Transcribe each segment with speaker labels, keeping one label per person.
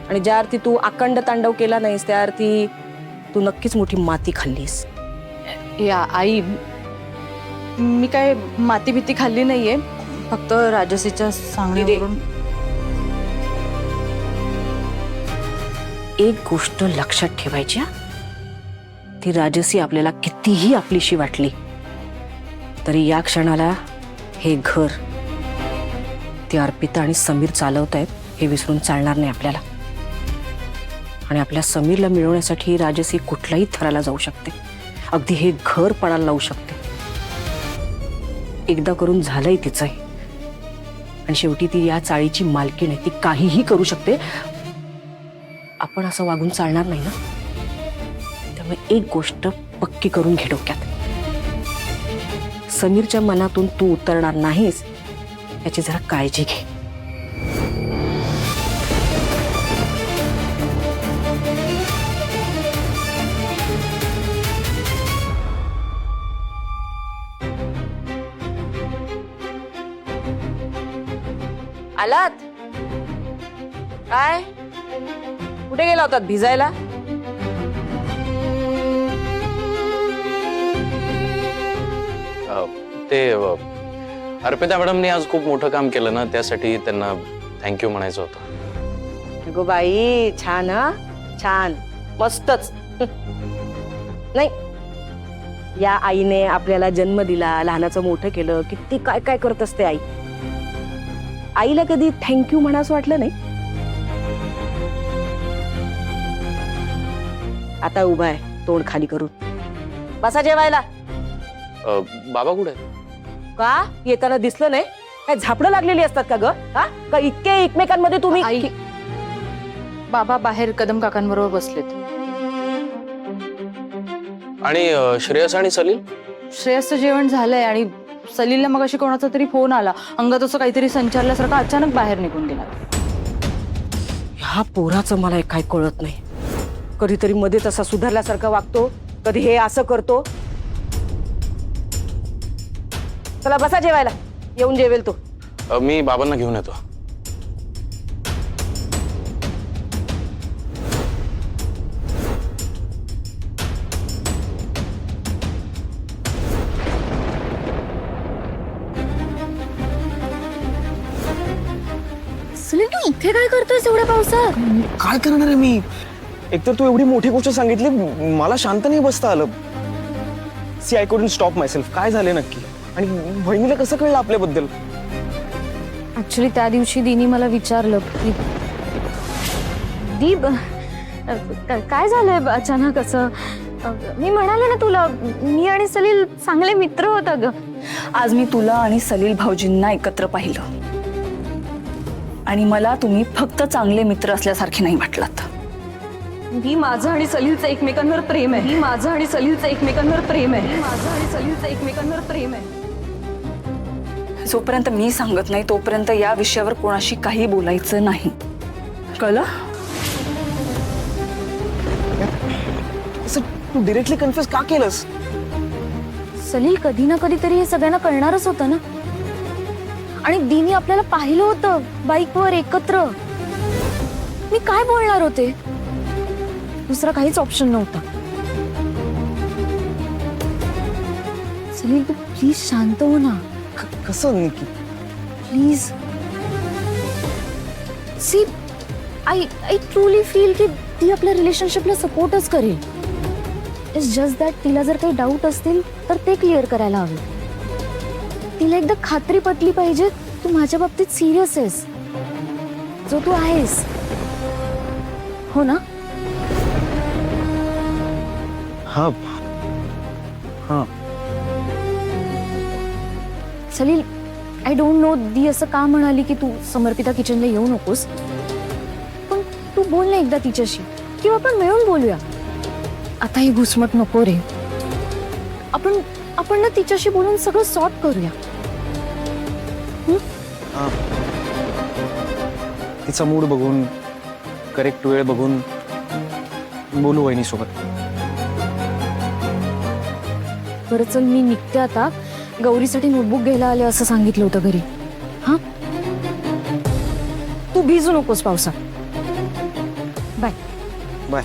Speaker 1: आणि ज्या अर्थी तू अखंड तांडव केला नाहीस त्या अर्थी तू नक्कीच मोठी माती खाल्लीस.
Speaker 2: या आई, मी काय माती भीती खाल्ली नाहीये, फक्त राजसीच्या सांगण्यावरून.
Speaker 1: एक गोष्ट लक्षात ठेवायची, ती राजसी आपल्याला कितीही आपलीशी वाटली तरी या क्षणाला हे घर ती अर्पिता आणि समीर चालवतायत हे विसरून चालणार नाही आपल्याला. आणि आपल्या समीरला मिळवण्यासाठी राजसी कुठल्याही थराला जाऊ शकते, अगदी हे घर पणाला लावू शकते. एकदा करून झालंय तिचं आणि शेवटी ती या चाळीची मालकीण आहे, ती काहीही करू शकते. आपण असं वागून चालणार नाही ना. त्यामुळे एक गोष्ट पक्की करून घे डोक्यात, समीरच्या मनातून तू उतरणार नाहीस याची जरा काळजी घे. आलात काय? कुठे गेला होतात भिजायला?
Speaker 3: ते अर्पिता मॅडमने आज खूप मोठं काम केलं ना, त्यासाठी त्यांना थँक्यू म्हणायचं होतं.
Speaker 1: गो बाई, छान हा, छान, मस्तच. नाही, या आईने आपल्याला जन्म दिला, लहानाचं मोठं केलं, किती काय काय करत असते आई. आईला कधी थँक्यू म्हणावंसं वाटलं नाही? आता उभा आहे तोंड खाली करून. बसा जेवायला.
Speaker 3: बाबा कुठे?
Speaker 1: का येताना दिसलं नाही? काय झापडं लागलेली असतात का ग? हा का इतके एकमेकांमध्ये तुम्ही?
Speaker 2: आई, बाबा बाहेर कदम काकांबरोबर बसलेत.
Speaker 3: आणि श्रेयस आणि सलील?
Speaker 2: श्रेयसचं जेवण झालंय आणि सलीलला मग अशी कोणाचा तरी फोन आला, अंगात असं काहीतरी संचारल्यासारखं अचानक बाहेर निघून गेला.
Speaker 1: ह्या पोराचं मला काय कळत नाही. कधीतरी मध्ये तसा सुधारल्यासारखा वागतो, कधी हे असं करतो. चला बसा जेवायला, येऊन जेवेल तो.
Speaker 3: मी बाबांना घेऊन येतो.
Speaker 4: सलील, तू इथे काय करतोयस एवढ्या पावसात?
Speaker 5: काय करणार आहे मी? एकतर तू एवढी मोठी गोष्ट सांगितली, मला शांत नाही बसता आलं. See I couldn't stop myself. काय झाले नक्की? आणि बहिणीला कसं कळलं आपल्याबद्दल?
Speaker 4: ऍक्च्युली त्या दिवशी दीनी मला विचारलं की दीप काय झालंय अचानक असं. मी म्हणाले ना तुला, मी आणि सलील चांगले मित्र होता ग.
Speaker 6: आज मी तुला आणि सलील भाऊजींना एकत्र पाहिलं आणि मला तुम्ही फक्त चांगले मित्र असल्यासारखे नाही वाटलात.
Speaker 2: ही माझं आणि सलीलचं एकमेकांवर प्रेम आहे. ही माझं आणि सलीलचं एकमेकांवर प्रेम आहे. ही माझं आणि सलीलचं एकमेकांवर प्रेम आहे.
Speaker 6: जोपर्यंत मी सांगत नाही तोपर्यंत या विषयावर कोणाशी काही बोलायचं नाही, कळलं?
Speaker 5: असं तू डिरेक्टली कन्फ्युज का केलंस?
Speaker 4: सलील, कधी ना कधीतरी हे सगळ्यांना कळणारच होतं ना. आणि दीनी आपल्याला पाहिलं होतं बाईकवर एकत्र. मी काय बोलणार होते? दुसरा काहीच ऑप्शन नव्हता. सलील, तू प्लीज शांत हो ना.
Speaker 5: कसं निकी?
Speaker 4: Please see, I truly feel की ती आपल्या रिलेशनशिपला सपोर्टच करेल. इट्स जस्ट दॅट तिला जर काही डाऊट असतील तर ते क्लिअर करायला हवे. तिला एकदा खात्री पटली पाहिजे तू माझ्या बाबतीत सिरियस आहेस, जो तू आहेस, हो ना?
Speaker 5: हा हा.
Speaker 4: Salil, I don't know the असं का म्हणाली की तू समर्पिता किचनला येऊ नकोस, पण तू बोल ना एकदा तिच्याशी, किंवा आपण मिळून बोलूया. आता ही घुसमट नको रे. आपण ना तिच्याशी बोलून सगळं सॉर्ट करूया.
Speaker 5: तिचा मूड बघून, करेक्ट वेळ बघून बोलू वहिनीसोबत.
Speaker 4: बरं चल, मी निघते आता. गौरीसाठी नोटबुक घ्यायला आले असं सांगितलं होतं घरी. हा, तू भिजू नकोस पावसात. बाय.
Speaker 5: बाय.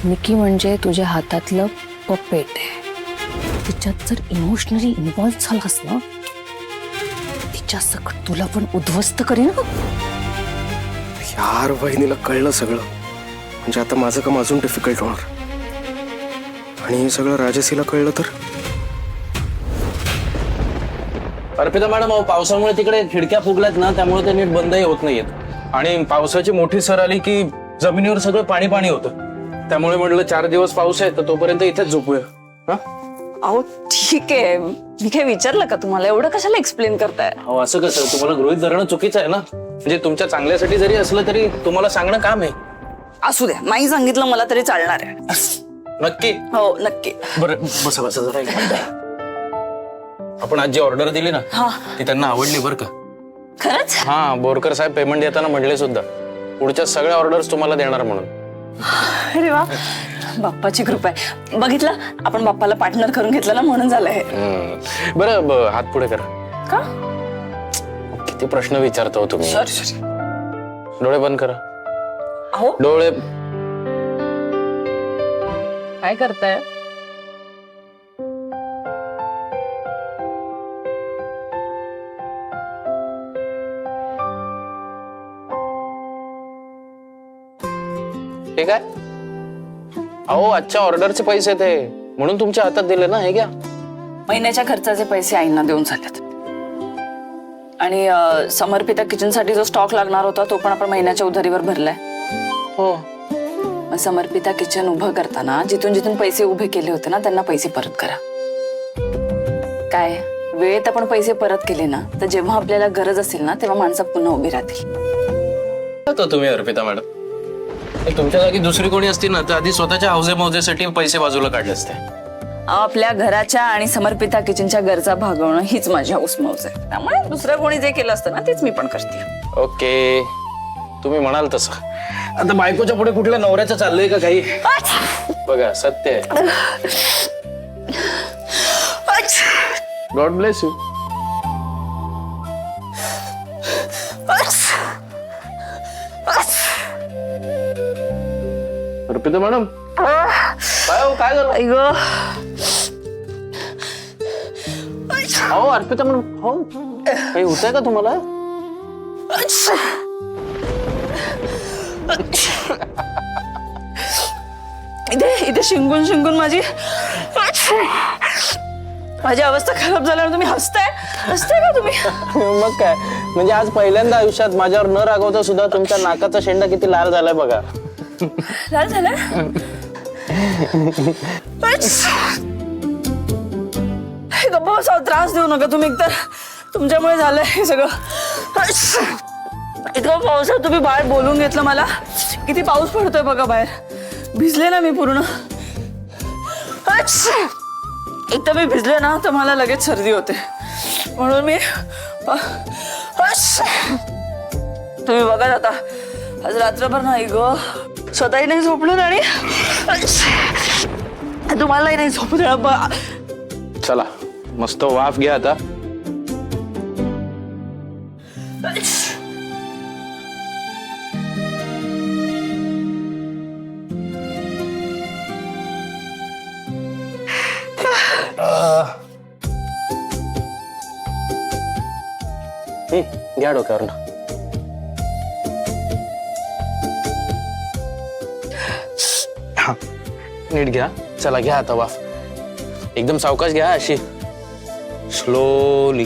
Speaker 6: निकी म्हणजे तुझ्या हातातलं पपेट आहे. तिच्यात जर इमोशनली इन्व्हॉल्व झालास ना, तिच्या सकट तुला पण उद्ध्वस्त करेन हं.
Speaker 5: यार वहिनीला कळलं सगळं, म्हणजे आता माझं काम अजून डिफिकल्ट होणार. आणि हे सगळं राजसीला कळलं तर
Speaker 3: अर्पिता मॅडम, अहो पावसामुळे तिकडे खिडक्या फुगल्यात ना, त्यामुळे ते नीट बंदही होत नाहीयेत. आणि पावसाची मोठी सर आली की जमिनीवर सगळं पाणी पाणी होतं. त्यामुळे म्हटलं 4 दिवस पाऊस आहे तर तोपर्यंत इथेच झोपूया. हा?
Speaker 6: अहो ठीक आहे, मी काय विचारलं का तुम्हाला? एवढं कशाला एक्सप्लेन करताय?
Speaker 3: अहो असं कसं? तुम्हाला गृहीत धरणं चुकीचं आहे ना. म्हणजे तुमच्या चांगल्यासाठी जरी असलं तरी तुम्हाला सांगणं काम आहे.
Speaker 6: असू द्या, नाही सांगितलं मला तरी चालणार आहे.
Speaker 3: नक्की?
Speaker 6: हो नक्की.
Speaker 3: बरं बसा बसा जरा एक मिनिट. आपण आज जी ऑर्डर दिली ना, ती त्यांना आवडली बरं का.
Speaker 6: खरंच?
Speaker 3: हा, बोरकर साहेब पेमेंट देताना म्हटले सुद्धा पुढच्या सगळ्या ऑर्डर्स तुम्हाला देणार म्हणून.
Speaker 6: अरे वा, बाप्पाची कृपा आहे. बघितलं, आपण बाप्पाला पार्टनर करून घेतलं ना, म्हणून झालं हे.
Speaker 3: बरं हात पुढे करा.
Speaker 6: का?
Speaker 3: किती प्रश्न विचारता हो तुम्ही.
Speaker 6: सॉरी.
Speaker 3: डोळे बंद करा.
Speaker 6: अहो
Speaker 3: डोळे.
Speaker 2: काय करताय?
Speaker 3: हे काय? अहो आजच्या ऑर्डरचे पैसे ते म्हणून तुमच्या हातात दिले ना, हे घ्या.
Speaker 6: महिन्याच्या खर्चाचे पैसे आईंना देऊन झालेत. आणि समर्पिता किचन साठी जो स्टॉक लागणार होता तो पण आपण महिन्याच्या उधारीवर भरलाय.
Speaker 3: हो.
Speaker 6: मग समर्पिता किचन उभं करताना जिथून जिथून पैसे उभे केले होते ना, त्यांना पैसे परत करा. काय वेळेत आपण पैसे परत केले ना, तर जेव्हा आपल्याला गरज असेल ना, तेव्हा माणसं पुन्हा उभी राहतील.
Speaker 3: तो तुम्ही अर्पिता मॅडम, तुमच्या जागी दुसरी कोणी असती ना तर आधी स्वतःच्या हौसे मौजेसाठी पैसे बाजूला काढले असते.
Speaker 6: आपल्या घराच्या आणि समर्पिता किचनच्या गरजा भागवणं हीच माझी हौसमौज आहे. त्यामुळे दुसरं कोणी जे केलं असतं ना, तेच मी पण करते.
Speaker 3: ओके, तुम्ही म्हणाल तसं. आता बायकोच्या पुढे कुठल्या नवऱ्याचं चाललंय का काही? बघा, सत्य आहे. God bless you. Arpita madam, काय झालं? अहो अर्पिता मॅडम, हो काही होतंय का तुम्हाला?
Speaker 6: इथे शिंकून शिंकून माझी अवस्था खराब झाल्यावर तुम्ही हसताय का तुम्ही?
Speaker 3: मग काय, म्हणजे आज पहिल्यांदा आयुष्यात माझ्यावर न रागवता सुद्धा तुमच्या नाकाचा शेंडा किती लाल झालाय बघा.
Speaker 6: लाल झालं? गप्पा बसा, त्रास देऊ नका तुम्ही. एकतर तुमच्यामुळे झालंय हे सगळं. इतकं पावसात तुम्ही बाहेर बोलून घेतलं मला. किती पाऊस पडतोय बघा बाहेर. भिजले ना मी पूर्ण. एकदा मी भिजले ना तर मला लगेच सर्दी होते, म्हणून मी तुम्ही बघा आता आज रात्रभर नाही ग, स्वतःही नाही झोपलो आणि तुम्हालाही नाही झोपू देणार.
Speaker 3: चला मस्त वाफ घ्या आता. घ्या डोक्यावर ना. नीट घ्या. चला घ्या आता वाफ. एकदम सावकाश घ्या, अशी स्लोली.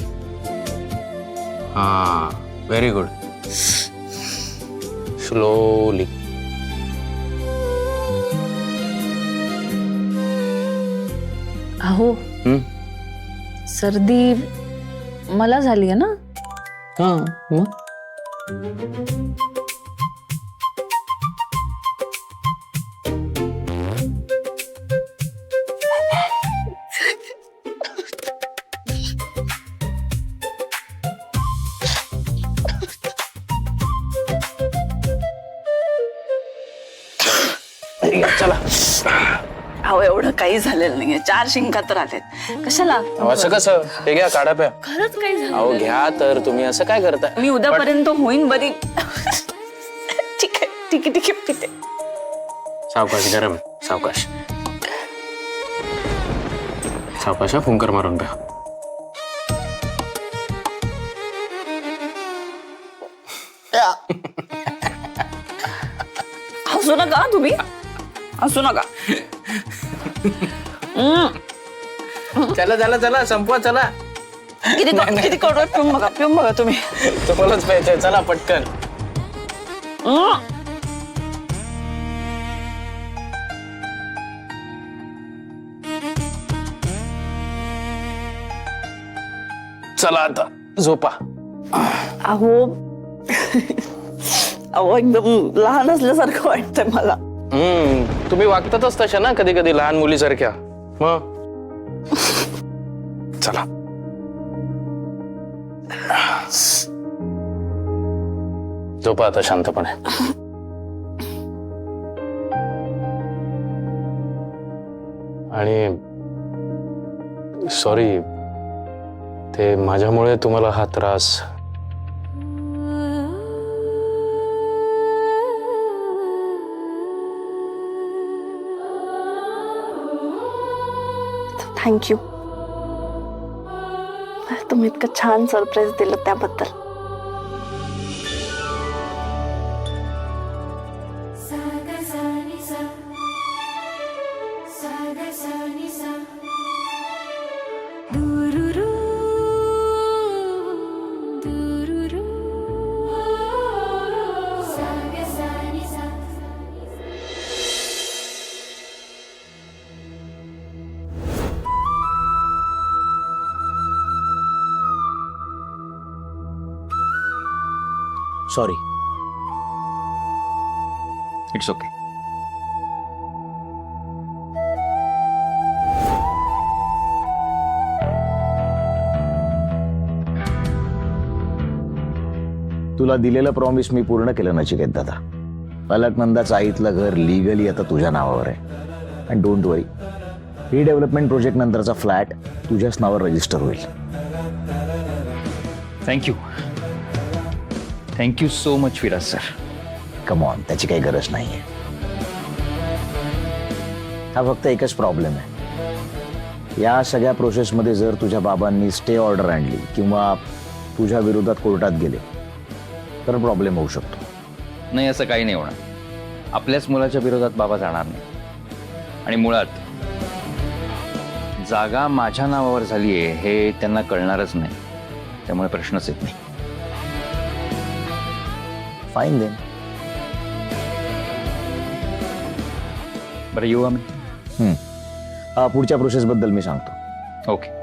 Speaker 3: हा, व्हेरी गुड. स्लोली.
Speaker 2: अहो सर्दी मला झाली आहे ना.
Speaker 3: हा मग चला.
Speaker 2: अहो एवढं काही झालेलं नाहीये, 4 शिंका तर आलेत. कशाला?
Speaker 3: अहो, असं कसं? हे घ्या, काढा प्या.
Speaker 2: खरंच काही झालं?
Speaker 3: अहो घ्या तर, तुम्ही असं काय करताय?
Speaker 2: मी उद्यापर्यंत होईन बरी. ठीक आहे ठीक आहे ठीक आहे पिते.
Speaker 3: सावकाश, गरम, सावकाश. सावकाश, फुंकर मारून प्या.
Speaker 2: हसू नका तुम्ही, हसू नका.
Speaker 3: चला चला चला, संपवा, चला.
Speaker 2: किती कडवट पिऊन बघा तुम्ही.
Speaker 3: तुम्हालाच प्यायचंय, चला पटकन. चला आता झोपा.
Speaker 2: अहो अहो एकदम लहान असल्यासारखं वाटतंय मला.
Speaker 3: तुम्ही वागतातच तशा ना कधी कधी लहान मुलीसारख्या. मग चला. झोपा आता शांतपणे. आणि सॉरी, ते माझ्यामुळे तुम्हाला हा त्रास.
Speaker 2: थँक्यू, तुम्ही इतकं छान सरप्राईज दिलं त्याबद्दल.
Speaker 7: सॉरी. It's okay. तुला दिलेलं प्रॉमिस मी पूर्ण केलं नचिकेत दादा. अलकनंदाचं आईतलं घर लिगली आता तुझ्या नावावर आहे. And don't worry, redevelopment project नंतरचा फ्लॅट तुझ्याच नावावर रजिस्टर होईल.
Speaker 8: Thank you, thank you so much Viraj sir.
Speaker 7: Come on, त्याची काही गरज नाहीये. हा फक्त एकच प्रॉब्लेम आहे. या सगळ्या प्रोसेसमध्ये जर तुझ्या बाबांनी स्टे ऑर्डर आणली किंवा तुझ्या विरोधात कोर्टात गेले तर प्रॉब्लेम होऊ शकतो.
Speaker 8: नाही, असं काही नाही होणार. आपल्याच मुलाच्या विरोधात बाबा जाणार नाही. आणि मुळात जागा माझ्या नावावर झाली आहे हे त्यांना कळणारच नाही. त्यामुळे प्रश्नच येत नाही.
Speaker 7: Fine then.
Speaker 8: बरं, येऊ आम्ही.
Speaker 7: पुढच्या प्रोसेसबद्दल मी सांगतो.
Speaker 8: Okay.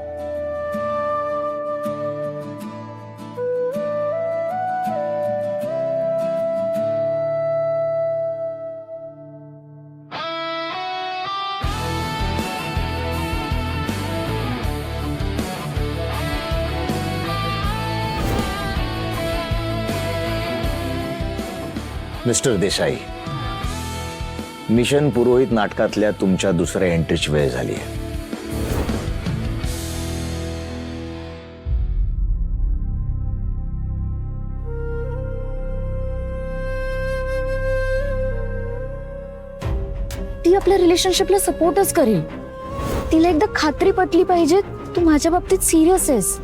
Speaker 7: Mister Desai, mission Purohit नाटकातल्या तुमच्या दुसऱ्या एंट्रीची वेळ झाली आहे.
Speaker 4: ती आपल्या रिलेशनशिपला सपोर्टच करेल. तिला एकदा खात्री पटली पाहिजे तू माझ्या बाबतीत सिरियस आहेस.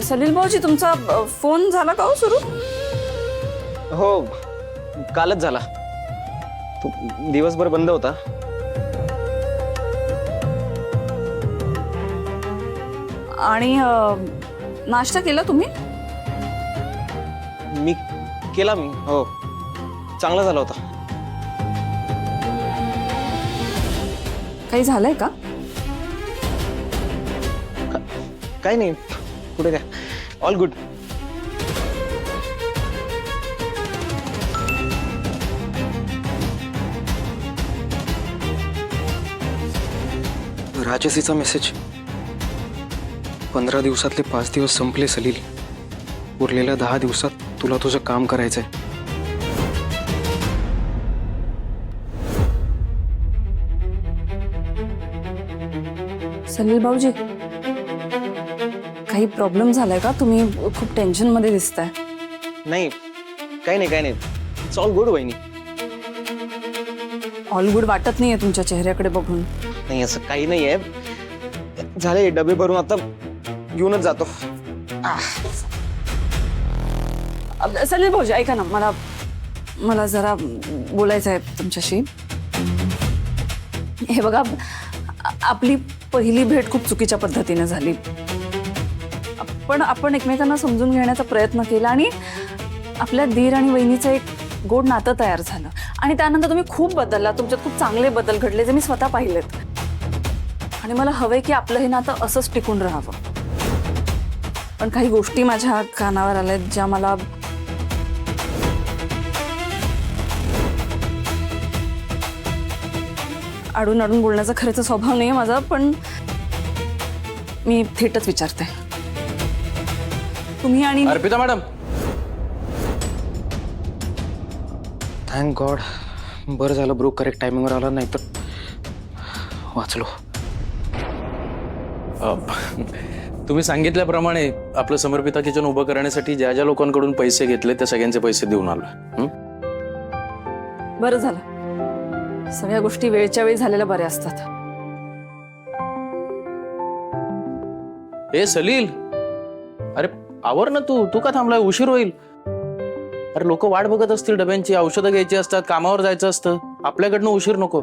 Speaker 2: सलील भाऊजी, तुमचा फोन झाला का हो सुरू?
Speaker 5: हो, कालच झाला. तो दिवसभर बंद होता.
Speaker 2: आणि नाश्ता केला तुम्ही?
Speaker 5: मी केला. हो, चांगला झाला होता.
Speaker 2: काही झालंय का?
Speaker 5: काही नाही, कुठे काय, ऑल गुड. राजसीचा मेसेज. 15 दिवसातले 5 दिवस संपले सलील. उरलेल्या 10 दिवसात तुला तुझं काम करायचंय.
Speaker 2: सलील भाऊजी, काही प्रॉब्लेम झालाय का? तुम्ही खूप टेन्शन मध्ये दिसताय.
Speaker 5: नाही, काही नाही. इट्स ऑल गुड वहिनी.
Speaker 2: ऑल गुड वाटत नाहीये तुमच्या चेहऱ्याकडे बघून.
Speaker 5: नाही, असं काही नाहीये. झाले डबे भरून, आता घेऊनच जातो.
Speaker 2: सलील भाऊजी ऐका ना, मला जरा बोलायचं आहे तुमच्याशी. हे बघा, आपली पहिली भेट खूप चुकीच्या पद्धतीने झाली. पण आपण एकमेकांना समजून घेण्याचा प्रयत्न केला आणि आपल्या दीर आणि वहिनीचं एक गोड नातं तयार झालं. आणि त्यानंतर तुम्ही खूप बदलला, तुमच्यात खूप चांगले बदल घडले जे मी स्वतः पाहिलेत. आणि मला हवंय की आपलं हे नातं असंच टिकून राहावं. पण काही गोष्टी माझ्या कानावर आल्यात ज्या मला अडून अडून बोलण्याचा खरंच स्वभाव नाही माझा, पण मी थेटच विचारते. तुम्ही आणि
Speaker 3: अर्पिता मॅडम,
Speaker 5: थँक गॉड. बरं झालं ब्रो करेक्ट टायमिंगवर आला, नाही तर वाचलो.
Speaker 3: तुम्ही सांगितल्याप्रमाणे आपलं समर्पिता किचन उभं करण्यासाठी ज्या ज्या लोकांकडून पैसे घेतले त्या सगळ्यांचे पैसे देऊन आलो.
Speaker 2: बरं झालं. सगळ्या गोष्टी वेळच्या वेळी झालेल्या बऱ्या असतात.
Speaker 3: ए सलील, अरे आवर ना, तू का थांबलाय? उशीर होईल. अरे लोक वाट बघत असतील, डब्यांची औषधं घ्यायची असतात, कामावर जायचं असतं. आपल्याकडनं उशीर नको.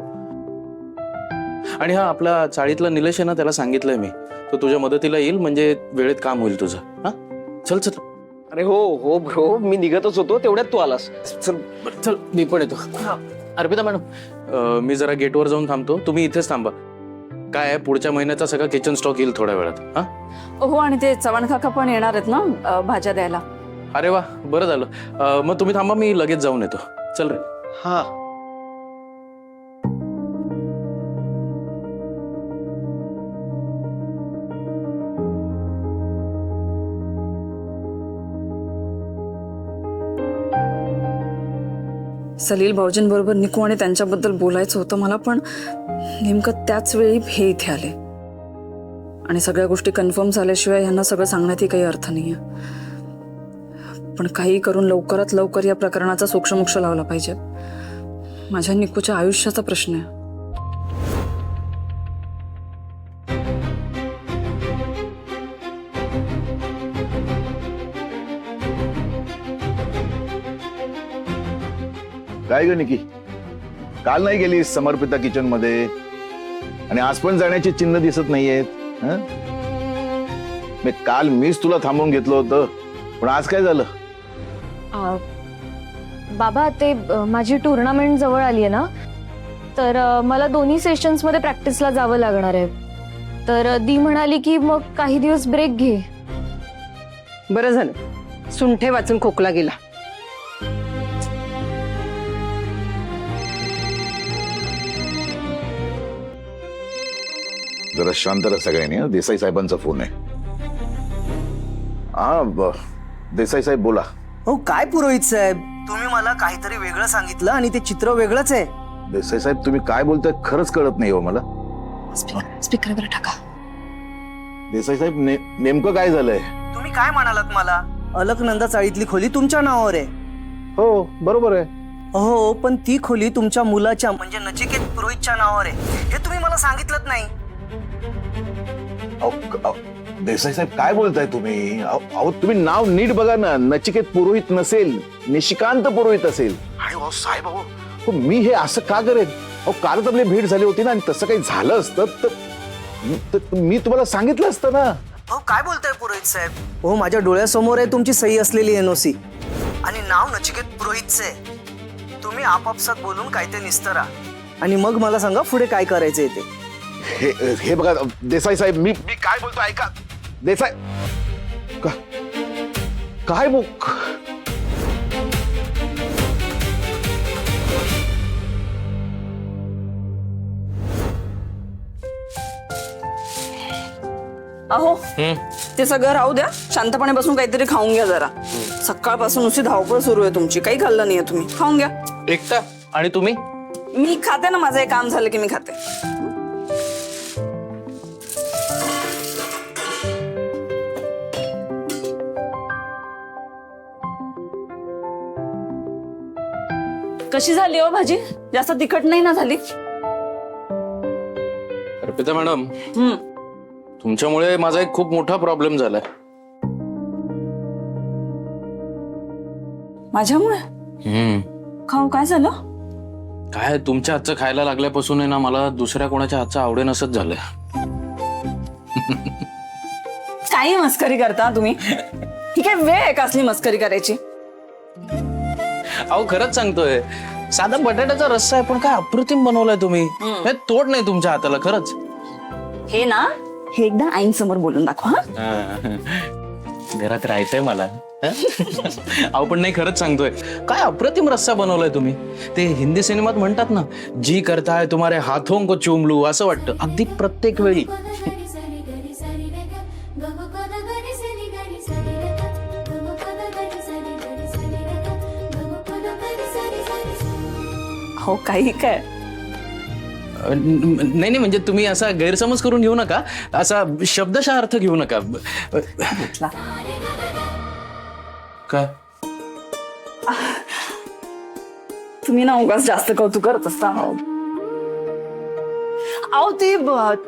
Speaker 3: आणि हा आपला चाळीतला निलेश आहे ना, त्याला सांगितलंय मी, तो तुझ्या मदतीला येईल, म्हणजे वेळेत काम होईल तुझं. हा चल चल.
Speaker 5: अरे हो ब्रो, मी निघतच होतो, तेवढ्यात तू आलास. चल
Speaker 3: चल, मी पण येतो. अर्पिता मॅडम, मी जरा गेटवर जाऊन थांबतो, तुम्ही इथेच थांबा. काय आहे, पुढच्या महिन्याचा सगळा किचन स्टॉक येईल थोड्या वेळात. हा
Speaker 2: हो, आणि ते चव्हाण काका पण येणार आहेत ना भाज्या द्यायला.
Speaker 3: अरे वा, बरं झालं. मग तुम्ही थांबा, मी लगेच जाऊन येतो. चल रे.
Speaker 5: हा.
Speaker 2: सलील भाऊजींबरोबर निकू आणि त्यांच्याबद्दल बोलायचं होतं मला, पण नेमकं त्याच वेळी हे इथे आले. आणि सगळ्या गोष्टी कन्फर्म झाल्याशिवाय यांना सगळं सांगण्यातही काही अर्थ नाहीये. पण काही करून लवकरात लवकर या प्रकरणाचा सोक्षमोक्ष लावला पाहिजे. माझ्या निकूच्या आयुष्याचा प्रश्न आहे.
Speaker 7: काय ग निकी, काल नाही गेली समर्पिता किचन मध्ये आणि आज पण जाण्याची चिन्ह दिसत नाहीयेत. काल मीच तुला थांबवून घेतलं होतं, पण आज काय झालं?
Speaker 4: बाबा, ते माझी टुर्नामेंट जवळ आली आहे ना, तर मला दोन्ही सेशन्स मध्ये प्रॅक्टिसला जावं लागणार आहे. तर दी म्हणाली की मग काही दिवस ब्रेक घे.
Speaker 1: बरं झालं, सुंठे वाचून खोकला गेला.
Speaker 7: जरा शांत राहा सगळ्यांनी. देसाई साहेबांचा फोन आहे. हा देसाई साहेब बोला.
Speaker 9: हो, काय पुरोहित साहेब, तुम्ही मला काहीतरी वेगळं सांगितलं आणि ते चित्र वेगळंच आहे.
Speaker 7: देसाई साहेब, तुम्ही काय बोलताय खरंच कळत नाही हो मला.
Speaker 2: स्पीकरवर टाका.
Speaker 7: देसाई साहेब, नेमकं काय झालंय?
Speaker 9: तुम्ही काय म्हणालात मला? अलकनंदा चाळीतली खोली तुमच्या नावावर आहे.
Speaker 7: हो बरोबर आहे.
Speaker 9: हो, पण ती खोली तुमच्या मुलाच्या म्हणजे नचिकेत पुरोहितच्या नावावर आहे, हे तुम्ही मला सांगितलं नाही.
Speaker 7: देसाई साहेब, काय बोलताय तुम्ही? अहो तुम्ही नाव नीट बघा ना. नचिकेत पुरोहित नसेल, निशिकांत पुरोहित असेल. आणि साहेब, अहो मी हे असं का करेन? अहो कालच आपली भेट झाली होती ना, आणि तसं काही झालं असतं तर मी तुम्हाला सांगितलं असतं ना.
Speaker 9: हो, काय बोलताय पुरोहित साहेब? हो, माझ्या डोळ्यासमोर आहे तुमची सही असलेली एनओसी आणि नाव नचिकेत पुरोहितचं आहे. तुम्ही आपापसात बोलून काय ते निस्तरा आणि मग मला सांगा पुढे काय करायचंय ते.
Speaker 7: हे बघा देसाई साहेब, मी काय बोलतो ऐका. देसाई काय
Speaker 2: अहो ते सगळं राहू द्या, शांतपणे बसून काहीतरी खाऊन घ्या जरा. सकाळपासून नुसती धावपळ सुरू आहे तुमची, काही खाल्लं नाहीये तुम्ही. खाऊन घ्या.
Speaker 3: एकटा आणि तुम्ही?
Speaker 2: मी खाते ना, माझं हे काम झालं की मी खाते. कशी झाली हो भाजी? जास्त तिखट नाही ना झाली?
Speaker 3: अर्पिता मॅडम, तुमच्यामुळे माझा एक खूप मोठा प्रॉब्लेम झालाय.
Speaker 2: माझ्यामुळे? खाऊ काय झालं?
Speaker 3: काय तुमच्या हातचं खायला लागल्यापासून आहे ना, मला दुसऱ्या कोणाच्या हातचं आवडेनसच झालंय.
Speaker 2: काही मस्करी करता तुम्ही? ही काय वेळ आहे का असली मस्करी करायची?
Speaker 3: अहो खरंच सांगतोय, साधा बटाट्याचा रस्सा आहे पण काय अप्रतिम बनवलाय तुम्ही. हे तोड नाही तुमच्या हाताला खरंच.
Speaker 2: हे ना, हे एकदा आईंसमोर बोलून दाखवा.
Speaker 3: घरात राहायचंय मला. अहो पण नाही, खरंच सांगतोय, काय अप्रतिम रस्सा बनवलाय तुम्ही. ते हिंदी सिनेमात म्हणतात ना, जी करता है तुम्हारे हाथों को चूम लू, असं वाटतं अगदी प्रत्येक वेळी.
Speaker 2: हो काही काय.
Speaker 3: नाही नाही, म्हणजे तुम्ही असा गैरसमज करून घेऊ नका, असा शब्दशः अर्थ घेऊ नका. काय
Speaker 2: तुम्ही ना उगाच जास्त कौतुक करत असता. अहो ते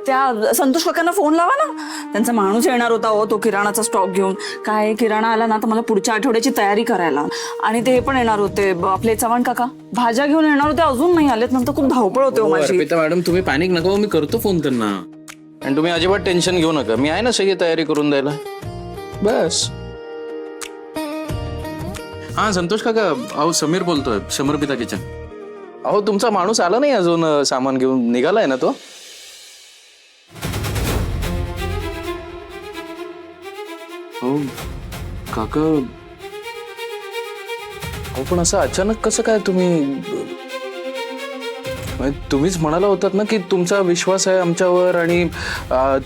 Speaker 2: त्या संतोष काकांना फोन लावा ना, त्यांचा माणूस येणार होता हो, तो किराणाचा स्टॉक घेऊन. काय किराणा आला ना तर मला पुढच्या आठवड्याची तयारी करायला. आणि ते पण येणार होते आपले चव्हाण काका, भाज्या घेऊन येणार होते, अजून नाही आलेत. नंतर खूप धावपळ होते हो माझी.
Speaker 3: अर्पिता मॅडम, तुम्ही पॅनिक नका, मी करतो फोन त्यांना. आणि तुम्ही अजिबात टेन्शन घेऊ नका, मी आहे ना सगळी तयारी करून द्यायला. बस. हा संतोष काका, अहो समीर बोलतोय, समर्पिता किचन. अहो तुमचा माणूस आला नाही अजून, सामान घेऊन निघालाय ना तो. हो काका, अहो पण असं अचानक कसं काय तुम्ही? तुम्हीच म्हणाला होतात ना की तुमचा विश्वास आहे आमच्यावर आणि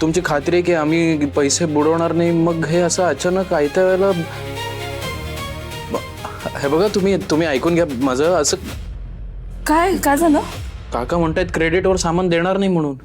Speaker 3: तुमची खात्री आहे की आम्ही पैसे बुडवणार नाही. मग हे असं अचानक आयत्या वेळेला. हे बघा, तुम्ही ऐकून घ्या माझं. असं
Speaker 2: काय काय झालं?
Speaker 3: काका म्हणतायत क्रेडिटवर सामान देणार नाही म्हणून.